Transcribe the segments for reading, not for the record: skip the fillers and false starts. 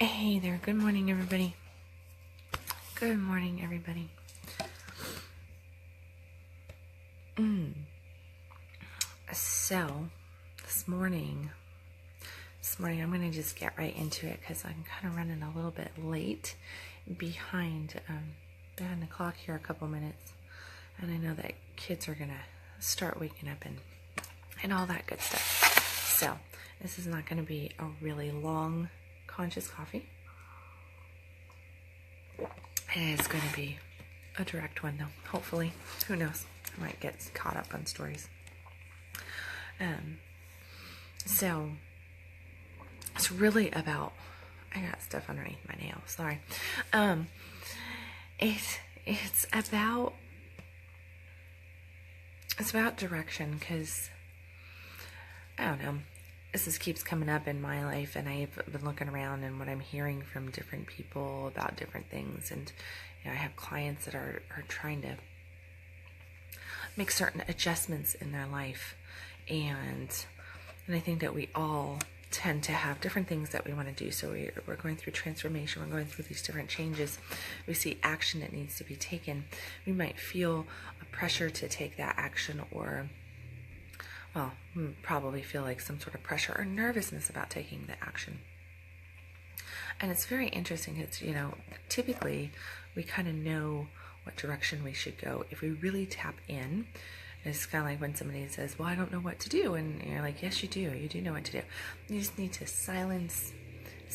Hey there, good morning everybody. Good morning everybody. So, this morning I'm going to just get right into it because I'm kind of running a little bit late behind the clock here a couple minutes. And I know that kids are going to start waking up and all that good stuff. So, this is not going to be a really long conscious coffee. It is going to be a direct one, though. Hopefully. Who knows? I might get caught up on stories. So, it's really about... I got stuff underneath my nail. Sorry. It's about... It's about direction, because... I don't know. This keeps coming up in my life, and I've been looking around and what I'm hearing from different people about different things. And I have clients that are trying to make certain adjustments in their life, and I think that we all tend to have different things that we want to do. So we're going through transformation, we're going through these different changes. We see action that needs to be taken. We might feel a pressure to take that action, or probably feel like some sort of pressure or nervousness about taking the action. And it's very interesting. It's, typically we kind of know what direction we should go if we really tap in. It's kind of like when somebody says, well, I don't know what to do. And you're like, yes, you do. You do know what to do. You just need to silence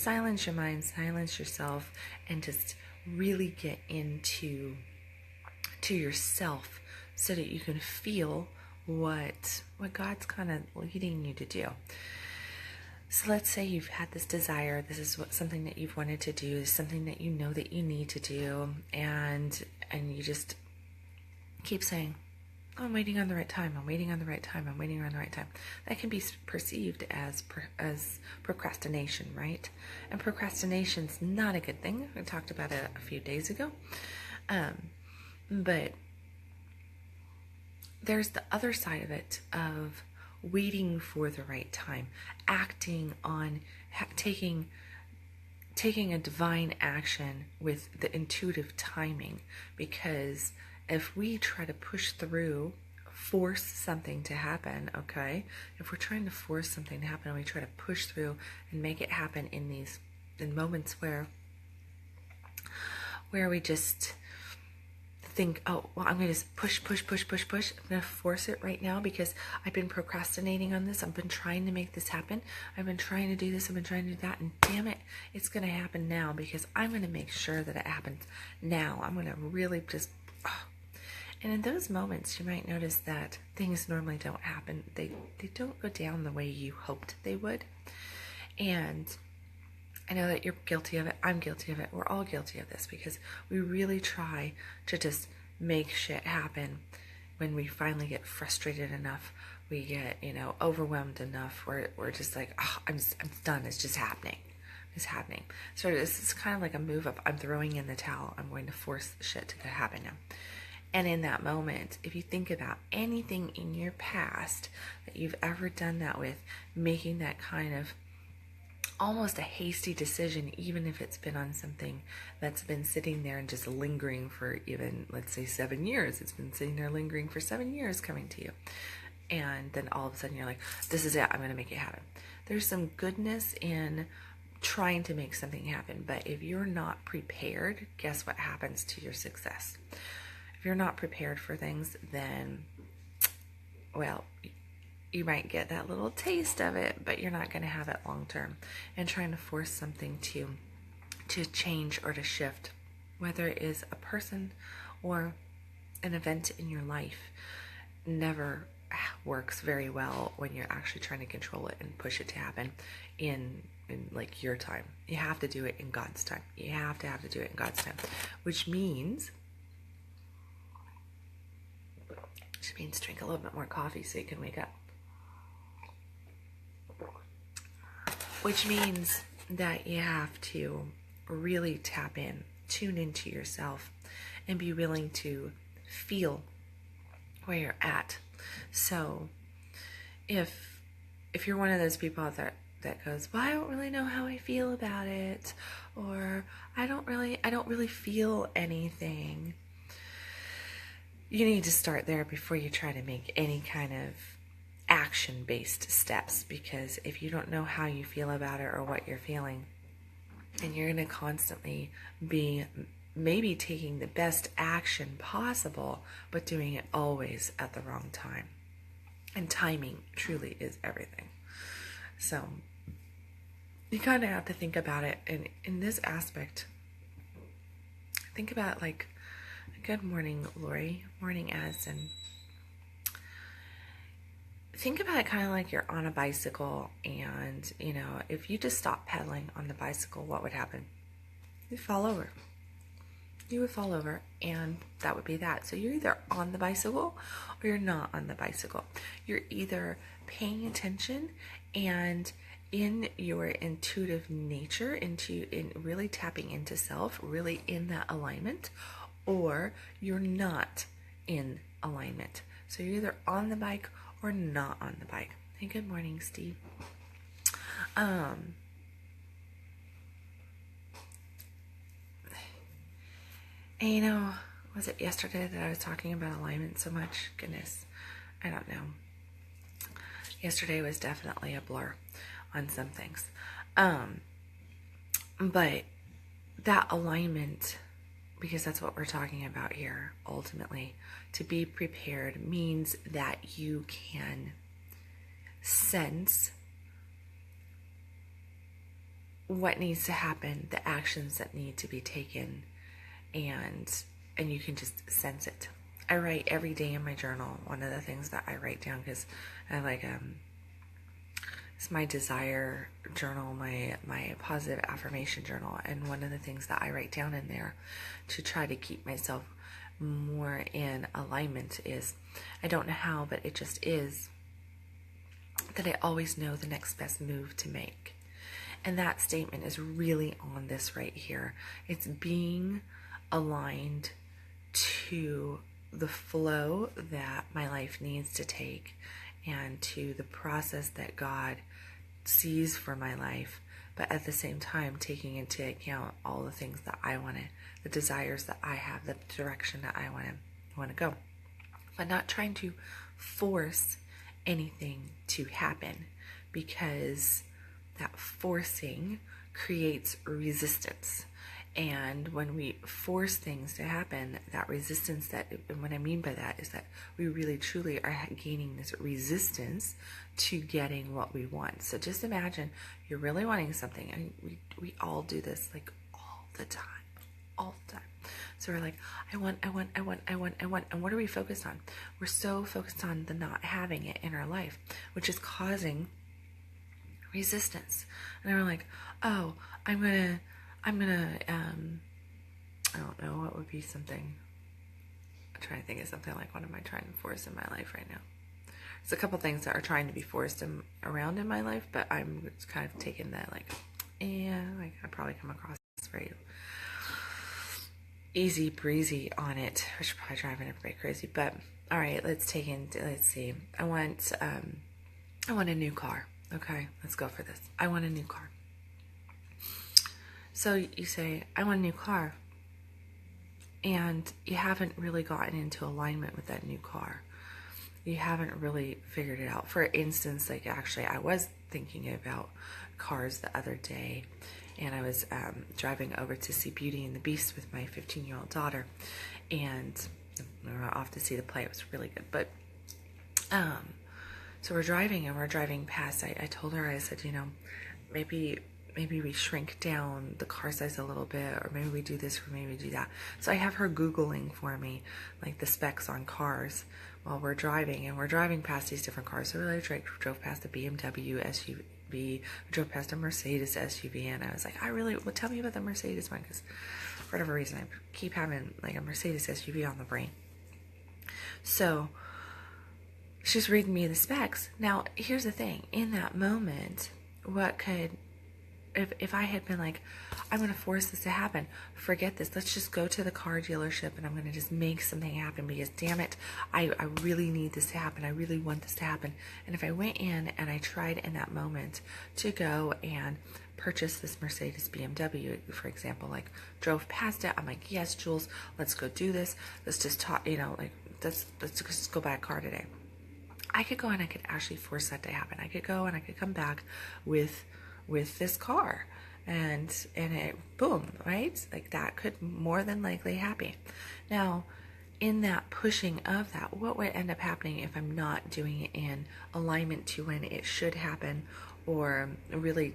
your mind, silence yourself, and just really get into yourself so that you can feel what God's kind of leading you to do. So let's say you've had this desire, this is something that you've wanted to do, something that you know that you need to do, and you just keep saying, oh, I'm waiting on the right time, I'm waiting on the right time, I'm waiting on the right time. That can be perceived as procrastination, right? And procrastination's not a good thing. We talked about it a few days ago. But there's the other side of it, of waiting for the right time, acting on, taking a divine action with the intuitive timing. Because if we try to push through, force something to happen, okay? If we're trying to force something to happen, and we try to push through and make it happen in moments where we just think, oh, well, I'm going to just push. I'm going to force it right now because I've been procrastinating on this. I've been trying to make this happen. I've been trying to do this. I've been trying to do that. And damn it, it's going to happen now because I'm going to make sure that it happens now. I'm going to really just... Oh. And in those moments, you might notice that things normally don't happen. They don't go down the way you hoped they would. And I know that you're guilty of it. I'm guilty of it. We're all guilty of this because we really try to just make shit happen. When we finally get frustrated enough, we get, overwhelmed enough, we're just like, oh, I'm done. It's just happening. It's happening. So this is kind of like a move up. I'm throwing in the towel. I'm going to force shit to happen now. And in that moment, if you think about anything in your past that you've ever done that with, making that kind of almost a hasty decision, even if it's been on something that's been sitting there and just lingering for even, let's say, 7 years. It's been sitting there lingering for 7 years coming to you. And then all of a sudden you're like, this is it, I'm going to make it happen. There's some goodness in trying to make something happen. But if you're not prepared, guess what happens to your success? If you're not prepared for things, then, well, you might get that little taste of it, but you're not going to have it long term. And trying to force something to change or to shift, whether it is a person or an event in your life, never works very well when you're actually trying to control it and push it to happen in like your time. You have to do it in God's time. You have to do it in God's time, which means drink a little bit more coffee so you can wake up. Which means that you have to really tap in, tune into yourself, and be willing to feel where you're at. So if you're one of those people out there that goes, well, I don't really know how I feel about it, or I don't really feel anything. You need to start there before you try to make any kind of action-based steps, because if you don't know how you feel about it or what you're feeling, and you're going to constantly be maybe taking the best action possible, but doing it always at the wrong time. And timing truly is everything. So you kind of have to think about it. And in this aspect, think about like, good morning, Lori. Morning, Addison. Think about it kind of like you're on a bicycle, and, you know, if you just stop pedaling on the bicycle, what would happen? You'd fall over. You would fall over, and that would be that. So you're either on the bicycle or you're not on the bicycle. You're either paying attention and in your intuitive nature, in really tapping into self, really in that alignment, or you're not in alignment. So you're either on the bike or not on the bike. Hey, good morning, Steve. And you know, was it yesterday that I was talking about alignment so much? Goodness, I don't know. Yesterday was definitely a blur on some things. But that alignment, because that's what we're talking about here, ultimately, to be prepared means that you can sense what needs to happen, the actions that need to be taken, and you can just sense it. I write every day in my journal. One of the things that I write down, because I like it's my desire journal, my positive affirmation journal, and one of the things that I write down in there to try to keep myself more in alignment is, I don't know how, but it just is, that I always know the next best move to make. And that statement is really on this right here. It's being aligned to the flow that my life needs to take, and to the process that God sees for my life, but at the same time taking into account all the things that I want to, the desires that I have, the direction that I want to go, but not trying to force anything to happen, because that forcing creates resistance. And when we force things to happen, that resistance, and what I mean by that is that we really truly are gaining this resistance to getting what we want. So just imagine you're really wanting something, and we all do this like all the time. So we're like, I want. And what are we focused on? We're so focused on the not having it in our life, which is causing resistance. And we're like, oh, I'm gonna, I don't know, what would be something. I'm trying to think of something like, what am I trying to force in my life right now? There's a couple things that are trying to be forced around in my life, but I'm just kind of taking that like I probably come across very easy breezy on it, which is probably driving everybody crazy. But all right, let's see. I want a new car. Okay, let's go for this. I want a new car. So you say, I want a new car, and you haven't really gotten into alignment with that new car. You haven't really figured it out. For instance, like actually I was thinking about cars the other day, and I was driving over to see Beauty and the Beast with my 15-year-old daughter, and we were off to see the play. It was really good. But so we're driving past. I told her, I said, you know, maybe we shrink down the car size a little bit, or maybe we do this, or maybe we do that. So I have her Googling for me, like the specs on cars while we're driving, and we're driving past these different cars. So we like drove past a BMW SUV, we drove past a Mercedes SUV, and I was like, well, tell me about the Mercedes one, because for whatever reason, I keep having like a Mercedes SUV on the brain. So she's reading me the specs. Now, here's the thing. In that moment, what could if I had been like, I'm going to force this to happen, forget this, let's just go to the car dealership and I'm going to just make something happen because damn it, I really need this to happen. I really want this to happen. And if I went in and I tried in that moment to go and purchase this Mercedes BMW, for example, like drove past it, I'm like, yes, Jules, let's go do this. Let's just talk, like, let's just go buy a car today. I could go and I could actually force that to happen. I could go and I could come back with this car and it, boom, right? Like that could more than likely happen. Now, in that pushing of that, what would end up happening if I'm not doing it in alignment to when it should happen, or really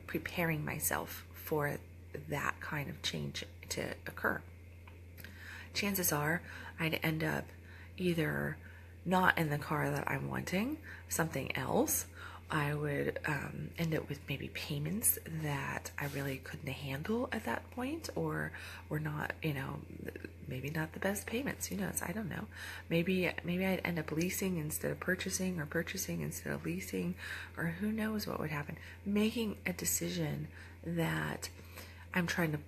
preparing myself for that kind of change to occur? Chances are I'd end up either not in the car that I'm wanting, something else. I would end up with maybe payments that I really couldn't handle at that point, or were not, maybe not the best payments. Who knows? I don't know. Maybe I'd end up leasing instead of purchasing, or purchasing instead of leasing, or who knows what would happen. Making a decision that I'm trying to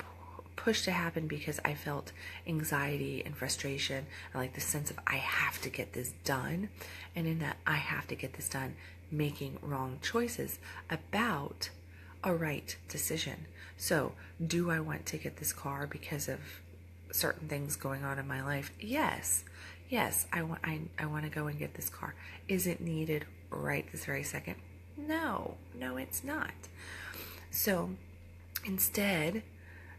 push to happen because I felt anxiety and frustration, and like the sense of I have to get this done, and in that I have to get this done, making wrong choices about a right decision. So, do I want to get this car because of certain things going on in my life? Yes, I want to go and get this car. Is it needed right this very second? No, it's not. So, instead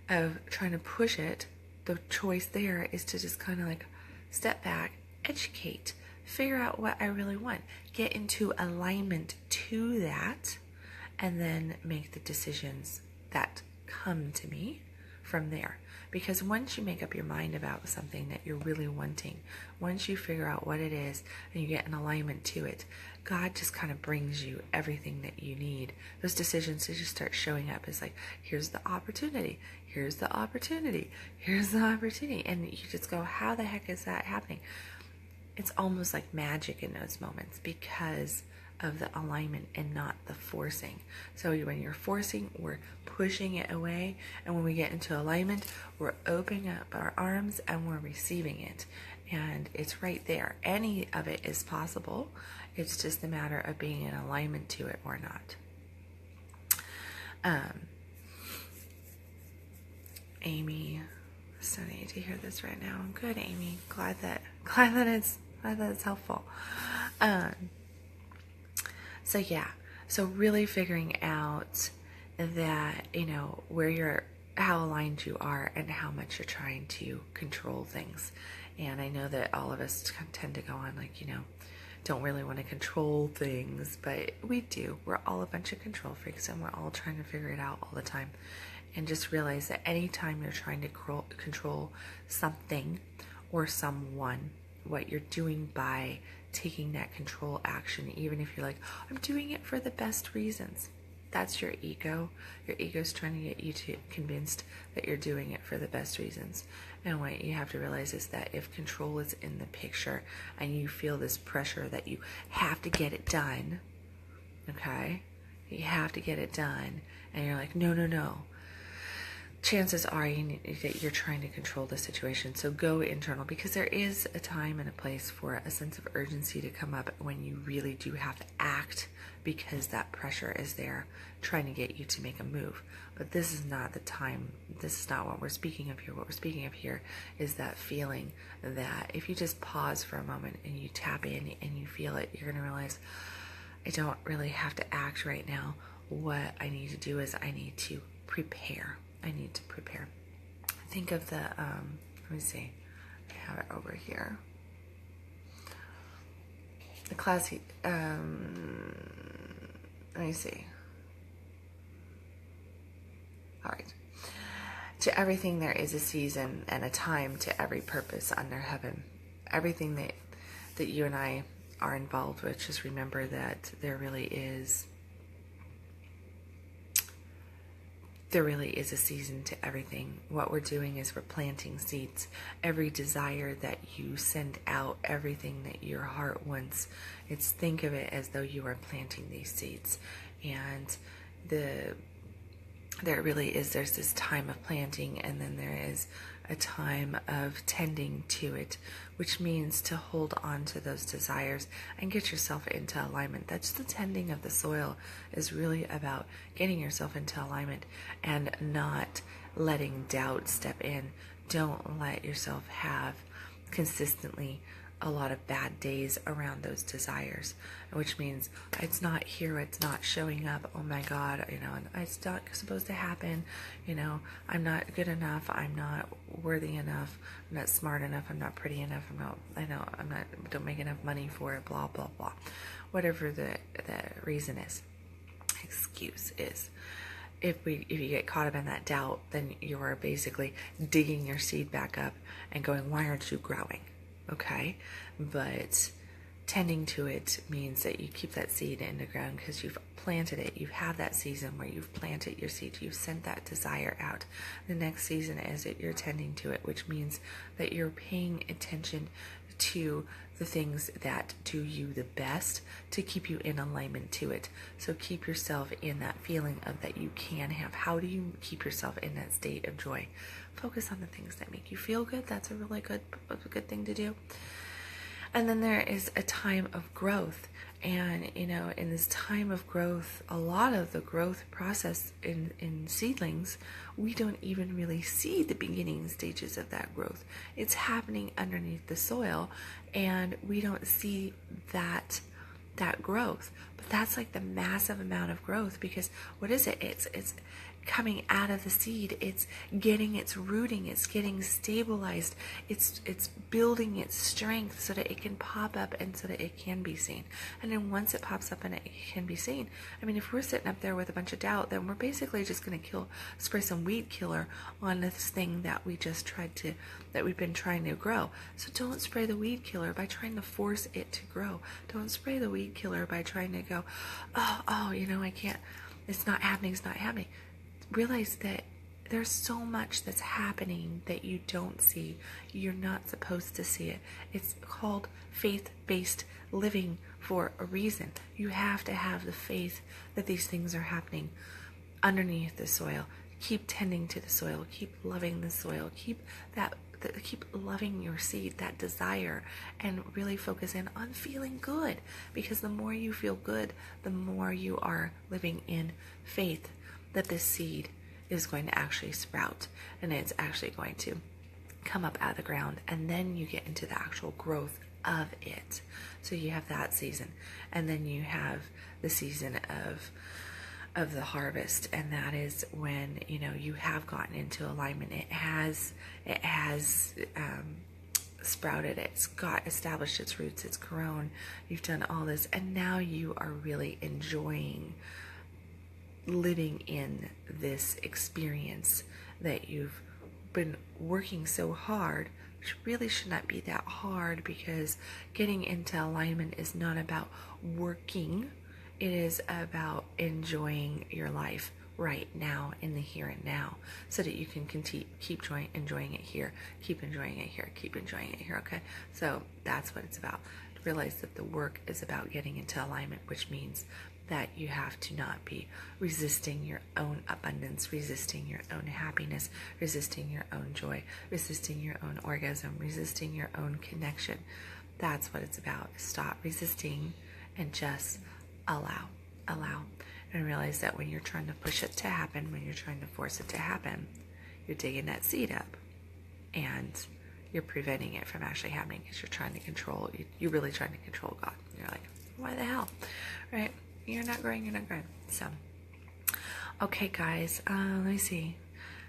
of trying to push it, the choice there is to just kind of like step back, educate, figure out what I really want, get into alignment to that, and then make the decisions that come to me from there. Because once you make up your mind about something that you're really wanting, once you figure out what it is and you get in alignment to it, God just kind of brings you everything that you need. Those decisions to just start showing up as like, here's the opportunity, here's the opportunity, here's the opportunity. And you just go, how the heck is that happening? It's almost like magic in those moments because of the alignment and not the forcing. So when you're forcing, we're pushing it away. And when we get into alignment, we're opening up our arms and we're receiving it. And it's right there. Any of it is possible. It's just a matter of being in alignment to it or not. Amy, so need to hear this right now. Good, Amy. Glad that it's helpful. So yeah. So really figuring out that, how aligned you are and how much you're trying to control things. And I know that all of us tend to go on like, don't really want to control things, but we do. We're all a bunch of control freaks and we're all trying to figure it out all the time. And just realize that anytime you're trying to control something or someone, what you're doing by taking that control action, even if you're like, I'm doing it for the best reasons, that's your ego. Your ego's trying to get you to convinced that you're doing it for the best reasons. And what you have to realize is that if control is in the picture and you feel this pressure that you have to get it done, okay? You have to get it done. And you're like, no. Chances are that you're trying to control the situation. So go internal, because there is a time and a place for a sense of urgency to come up when you really do have to act, because that pressure is there trying to get you to make a move. But this is not the time. This is not what we're speaking of here. What we're speaking of here is that feeling that if you just pause for a moment and you tap in and you feel it, you're going to realize, I don't really have to act right now. What I need to do is I need to prepare. Think of the, let me see, I have it over here. The classic, let me see. All right. To everything there is a season and a time to every purpose under heaven. Everything that you and I are involved with, just remember that there really is a season to everything. What we're doing is we're planting seeds. Every desire that you send out, everything that your heart wants, think of it as though you are planting these seeds. And there really is, there's this time of planting, and then there is a time of tending to it, which means to hold on to those desires and get yourself into alignment. That's the tending of the soil, is really about getting yourself into alignment and not letting doubt step in. Don't let yourself have consistently a lot of bad days around those desires, which means it's not here, it's not showing up. Oh my God, it's not supposed to happen. I'm not good enough. I'm not worthy enough. I'm not smart enough. I'm not pretty enough. Don't make enough money for it. Blah, blah, blah. Whatever the reason is, excuse is. If you get caught up in that doubt, then you are basically digging your seed back up and going, why aren't you growing? Okay, but tending to it means that you keep that seed in the ground because you've planted it. You have that season where you've planted your seed. You've sent that desire out. The next season is that you're tending to it, which means that you're paying attention to the things that do you the best to keep you in alignment to it. So keep yourself in that feeling of that you can have. How do you keep yourself in that state of joy? Focus on the things that make you feel good. That's a really good thing to do. And then there is a time of growth. And, in this time of growth, a lot of the growth process in seedlings, we don't even really see the beginning stages of that growth. It's happening underneath the soil, and we don't see that growth. But that's like the massive amount of growth, because what is it? It's coming out of the seed. It's getting its rooting. It's getting stabilized. It's building its strength so that it can pop up and so that it can be seen. And then once it pops up and it can be seen, if we're sitting up there with a bunch of doubt, then we're basically just going to spray some weed killer on this thing that we've been trying to grow. So don't spray the weed killer by trying to force it to grow. Don't spray the weed killer by trying to go, I can't, it's not happening. Realize that there's so much that's happening that you don't see. You're not supposed to see it. It's called faith-based living for a reason. You have to have the faith that these things are happening underneath the soil. Keep tending to the soil. Keep loving the soil. Keep loving your seed, that desire, and really focus in on feeling good, because the more you feel good, the more you are living in faith that this seed is going to actually sprout, and it's actually going to come up out of the ground, and then you get into the actual growth of it. So you have that season, and then you have the season of the harvest, and that is when you have gotten into alignment. It has sprouted, it's got established its roots, it's grown, you've done all this, and now you are really enjoying living in this experience that you've been working so hard, which really should not be that hard, because getting into alignment is not about working. It is about enjoying your life right now, in the here and now, so that you can keep enjoying it here, keep enjoying it here, keep enjoying it here. Okay, so that's what it's about. Realize that the work is about getting into alignment, which means that you have to not be resisting your own abundance, resisting your own happiness, resisting your own joy, resisting your own orgasm, resisting your own connection. That's what it's about. Stop resisting and just allow, and realize that when you're trying to push it to happen, when you're trying to force it to happen, you're digging that seed up, and you're preventing it from actually happening, because you're trying to control. You're really trying to control God. You're like, why the hell, right? You're not growing. So, okay, guys. Let me see.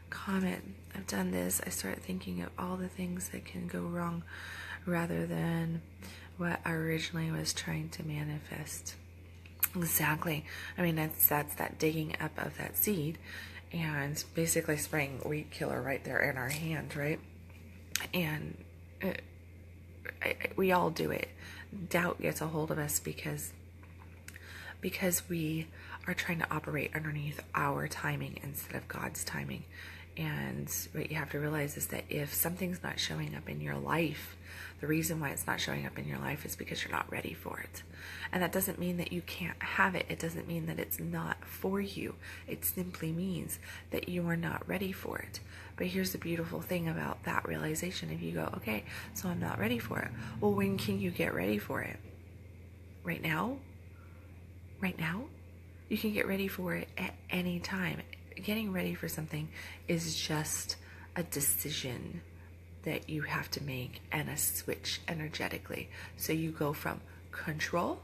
Comment. I've done this. I start thinking of all the things that can go wrong, rather than what I originally was trying to manifest. Exactly. That's that digging up of that seed, and basically spraying weed killer right there in our hand, right? And we all do it. Doubt gets a hold of us because we are trying to operate underneath our timing instead of God's timing. And what you have to realize is that if something's not showing up in your life, the reason why it's not showing up in your life is because you're not ready for it. And that doesn't mean that you can't have it. It doesn't mean that it's not for you. It simply means that you are not ready for it. But here's the beautiful thing about that realization. If you go, okay, so I'm not ready for it. Well, when can you get ready for it? Right now? Right now? You can get ready for it at any time. Getting ready for something is just a decision that you have to make and a switch energetically. So you go from control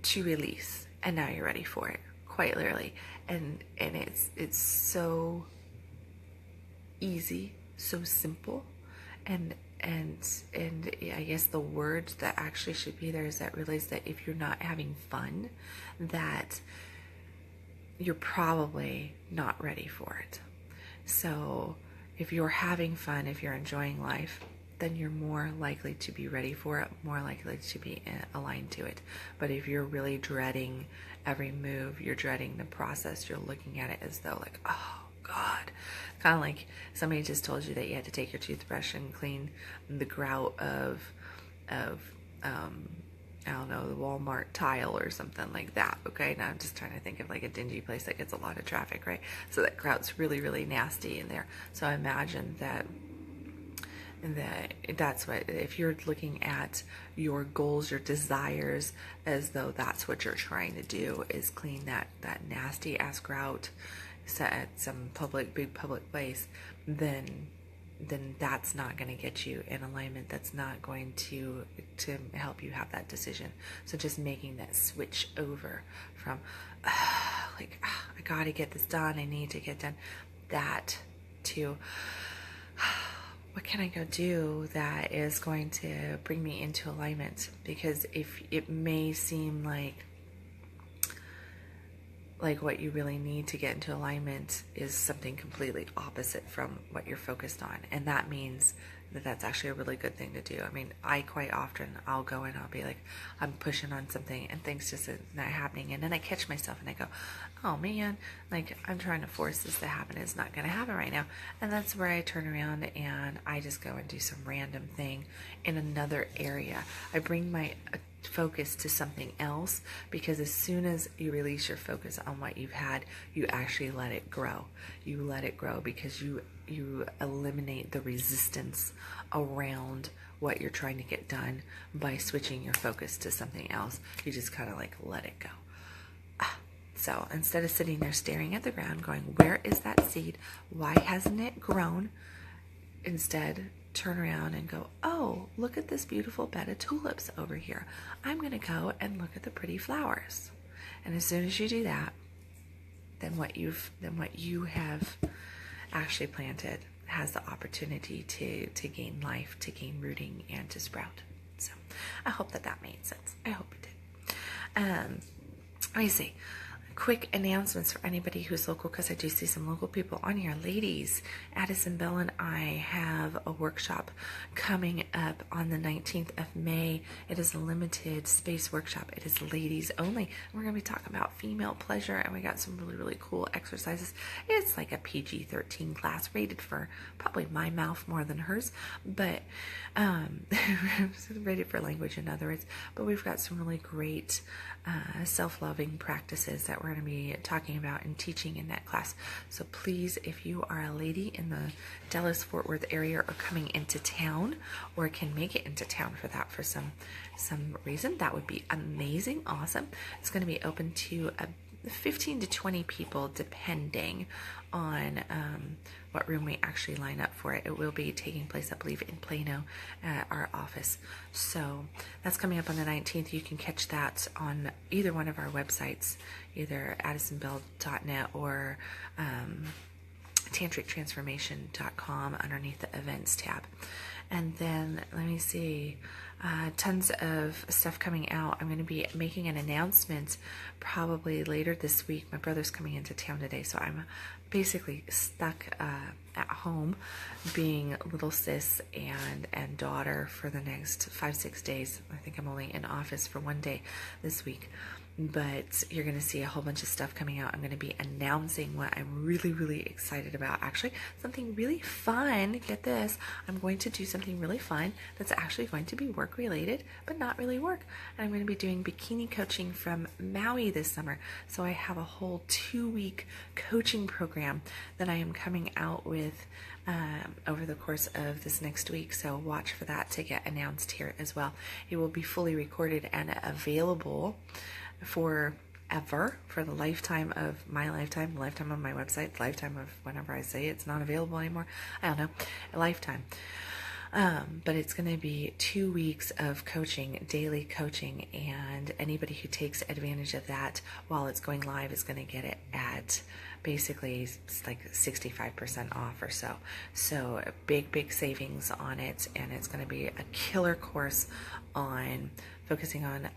to release, and now you're ready for it, quite literally. And it's so easy, so simple, and I guess the word that actually should be there is that realize that if you're not having fun, that you're probably not ready for it. So if you're having fun, if you're enjoying life, then you're more likely to be ready for it, more likely to be aligned to it. But if you're really dreading every move, you're dreading the process, you're looking at it as though like, oh God, kind of like somebody just told you that you had to take your toothbrush and clean the grout of I don't know, the Walmart tile or something like that. Okay, now I'm just trying to think of like a dingy place that gets a lot of traffic, right? So that grout's really, really nasty in there. So I imagine that's what, if you're looking at your goals, your desires, as though that's what you're trying to do, is clean that nasty ass grout at some big public place, then that's not going to get you in alignment. That's not going to help you have that decision. So just making that switch over from I gotta get this done, I need to get done, that to what can I go do that is going to bring me into alignment? Because if it may seem like what you really need to get into alignment is something completely opposite from what you're focused on. And that means that that's actually a really good thing to do. I mean, I quite often, I'll go and I'll be like, I'm pushing on something and things just are not happening. And then I catch myself and I go, oh man, like I'm trying to force this to happen. It's not going to happen right now. And that's where I turn around and I just go and do some random thing in another area. I bring my focus to something else, because as soon as you release your focus on what you've had, you actually let it grow. You let it grow because you eliminate the resistance around what you're trying to get done by switching your focus to something else. You just kind of like let it go. So instead of sitting there staring at the ground going, where is that seed? Why hasn't it grown? Instead, turn around and go, oh, look at this beautiful bed of tulips over here. I'm going to go and look at the pretty flowers. And as soon as you do that, then what you have actually planted has the opportunity to gain life, to gain rooting, and to sprout. So I hope that made sense. I hope it did. Let me see. Quick announcements for anybody who's local, because I do see some local people on here. Ladies, Addison Bell and I have a workshop coming up on the 19th of May. It is a limited space workshop. It is ladies only. We're going to be talking about female pleasure, and we got some really, really cool exercises. It's like a PG-13 class, rated for probably my mouth more than hers, but rated for language, in other words. But we've got some really great self-loving practices that we're going to be talking about and teaching in that class. So please, if you are a lady in the Dallas-Fort Worth area or coming into town, or can make it into town for some reason, that would be amazing, awesome. It's going to be open to 15 to 20 people, depending on what room we actually line up for it. It will be taking place, I believe, in Plano at our office. So that's coming up on the 19th. You can catch that on either one of our websites, either addisonbell.net or tantrictransformation.com underneath the events tab. And then let me see, tons of stuff coming out. I'm going to be making an announcement probably later this week. My brother's coming into town today, so I'm basically stuck at home being little sis and daughter for the next 5-6 days. I think I'm only in office for one day this week. but you're going to see a whole bunch of stuff coming out. I'm going to be announcing what I'm really, really excited about. Actually, something really fun. Get this. I'm going to do something really fun that's actually going to be work related, but not really work. And I'm going to be doing bikini coaching from Maui this summer. So I have a whole 2-week coaching program that I am coming out with over the course of this next week. So watch for that to get announced here as well. It will be fully recorded and available forever, for the lifetime of my lifetime, the lifetime of my website, the lifetime of whenever I say it's not available anymore. I don't know, a lifetime. But it's going to be 2 weeks of coaching, daily coaching, and anybody who takes advantage of that while it's going live is going to get it at basically like 65% off or so. So big savings on it, and it's going to be a killer course on focusing on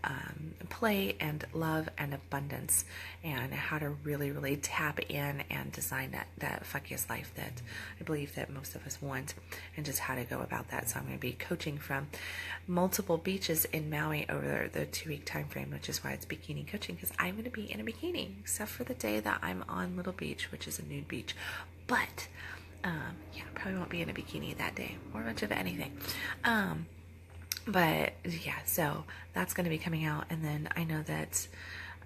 play and love and abundance, and how to really tap in and design that fuckiest life that I believe that most of us want, and just how to go about that. So I'm going to be coaching from multiple beaches in Maui over the 2-week time frame, which is why it's bikini coaching, because I'm going to be in a bikini, except for the day that I'm on Little Beach, which is a nude beach. But yeah, probably won't be in a bikini that day, or much of anything. But yeah, so that's going to be coming out. And then I know that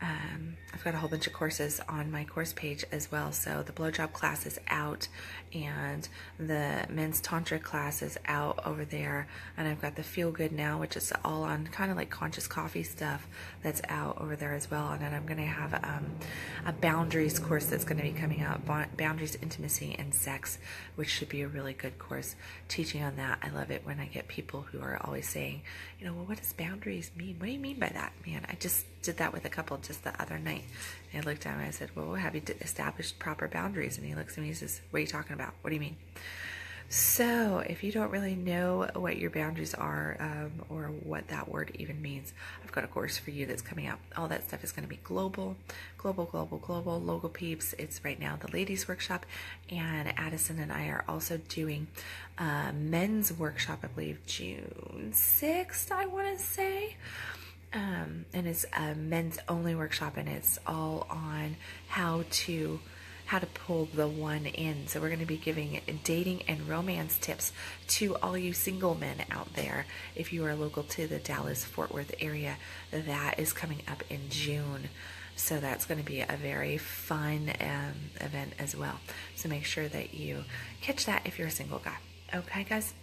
I've got a whole bunch of courses on my course page as well. So the blowjob class is out, and the men's tantra class is out over there. And I've got the Feel Good Now, which is all on kind of like conscious coffee stuff, that's out over there as well. And then I'm going to have a boundaries course that's going to be coming out, boundaries, intimacy, and sex, which should be a really good course teaching on that. I love it when I get people who are always saying, you know, well, what does boundaries mean? What do you mean by that? Man, I just did that with a couple just the other night. And I looked at him and I said, well, have you established proper boundaries? And he looks at me and he says, what are you talking about? What do you mean? So if you don't really know what your boundaries are, or what that word even means, I've got a course for you that's coming out. All that stuff is going to be global, logo peeps. It's right now the ladies workshop, and Addison and I are also doing men's workshop, I believe June 6th, I want to say. And it's a men's only workshop, and it's all on how to pull the one in. So we're going to be giving dating and romance tips to all you single men out there. If you are local to the Dallas-Fort Worth area, that is coming up in June. So that's going to be a very fun event as well. So make sure that you catch that if you're a single guy. Okay, guys?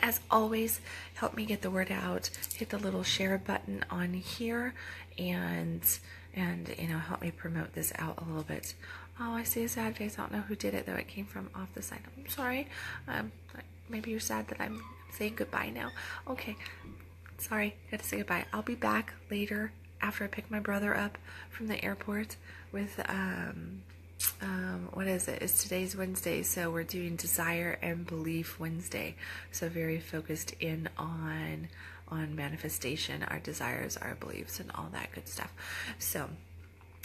As always, help me get the word out. Hit the little share button on here, and you know, help me promote this out a little bit. Oh, I see a sad face. I don't know who did it, though. It came from off the side. I'm sorry. Maybe you're sad that I'm saying goodbye now. Okay. Sorry. Got to say goodbye. I'll be back later after I pick my brother up from the airport with, what is it? It's today's Wednesday, so we're doing Desire and Belief Wednesday. So very focused in on manifestation, our desires, our beliefs, and all that good stuff. So,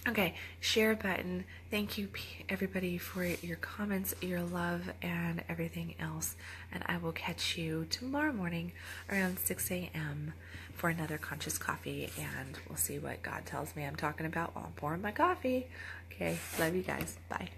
okay, share button. Thank you, everybody, for your comments, your love, and everything else. And I will catch you tomorrow morning around 6 a.m. for another Conscious Coffee, and we'll see what God tells me I'm talking about while I'm pouring my coffee. Okay, love you guys. Bye.